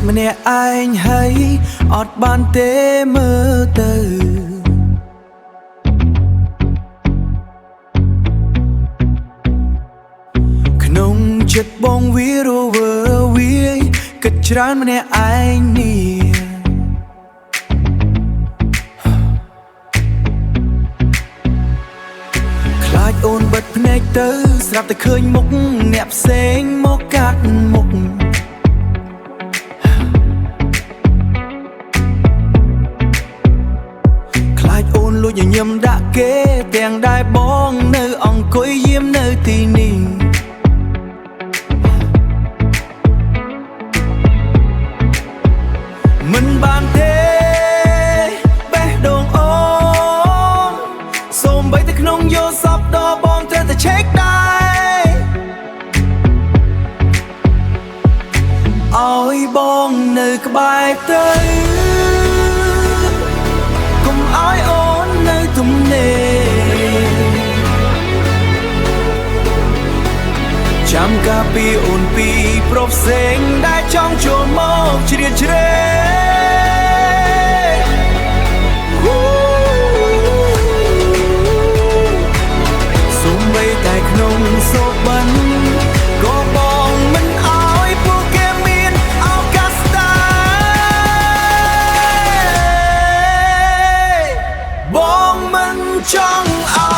ម្នាក់ឯងហើយអត់បានទេមើលទៅក្នុងចិត្តបងវារវើវាយគិតច្រើនម្នាក់ឯងនេះខ្លាចអូនបិទភ្នែកទៅស្រាប់តែឃើញមុខអ្នកផ្សេងមកកាត់មុខលួចញញឹមដាក់គេទាំងដែលបងនៅអង្គុយយាមនៅទីនេះមិនបានទេបេះដូងអូនសូមបីតែក្នុងយោសពដល់បងត្រូវតែឆែកដែរឲ្យបងនៅក្បែរទៅកុំឲ្យអូននៅទំនេរចាំការពីអូនពីប្រុសផ្សេងដែលចង់ចូលមកជ្រៀតជ្រែសូម្បីតែក្នុងសូបិនក៏បងមិនឲ្យពួកគេមានឱកាសដែរបងមិនចង់ឲ្យ